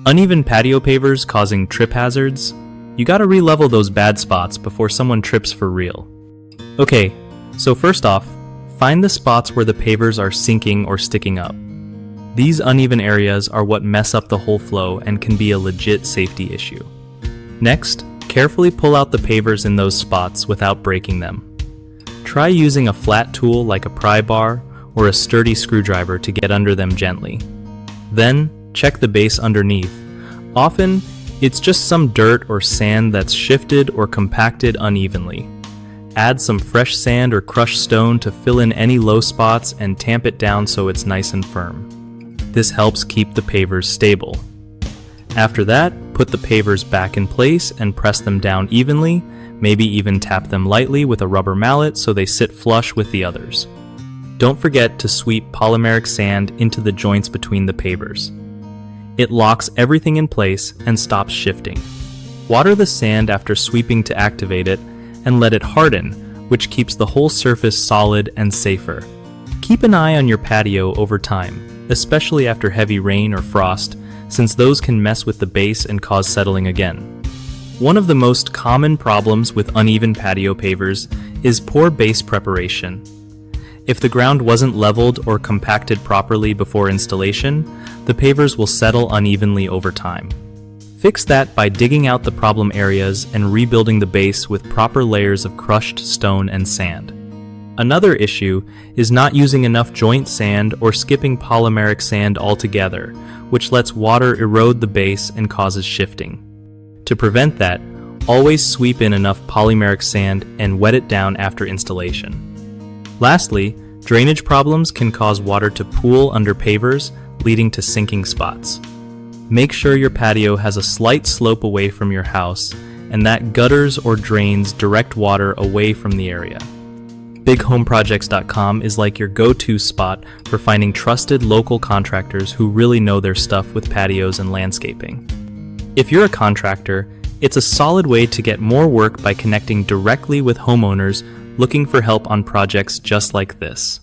Uneven patio pavers causing trip hazards? You gotta re-level those bad spots before someone trips for real. Okay, so first off, find the spots where the pavers are sinking or sticking up. These uneven areas are what mess up the whole flow and can be a legit safety issue. Next, carefully pull out the pavers in those spots without breaking them. Try using a flat tool like a pry bar or a sturdy screwdriver to get under them gently. Then, check the base underneath. Often, it's just some dirt or sand that's shifted or compacted unevenly. Add some fresh sand or crushed stone to fill in any low spots and tamp it down so it's nice and firm. This helps keep the pavers stable. After that, put the pavers back in place and press them down evenly, maybe even tap them lightly with a rubber mallet so they sit flush with the others. Don't forget to sweep polymeric sand into the joints between the pavers. It locks everything in place and stops shifting. Water the sand after sweeping to activate it and let it harden, which keeps the whole surface solid and safer. Keep an eye on your patio over time, especially after heavy rain or frost, since those can mess with the base and cause settling again. One of the most common problems with uneven patio pavers is poor base preparation. If the ground wasn't leveled or compacted properly before installation, the pavers will settle unevenly over time. Fix that by digging out the problem areas and rebuilding the base with proper layers of crushed stone and sand. Another issue is not using enough joint sand or skipping polymeric sand altogether, which lets water erode the base and causes shifting. To prevent that, always sweep in enough polymeric sand and wet it down after installation. Lastly, drainage problems can cause water to pool under pavers, leading to sinking spots. Make sure your patio has a slight slope away from your house and that gutters or drains direct water away from the area. BigHomeProjects.com is like your go-to spot for finding trusted local contractors who really know their stuff with patios and landscaping. If you're a contractor, it's a solid way to get more work by connecting directly with homeowners looking for help on projects just like this.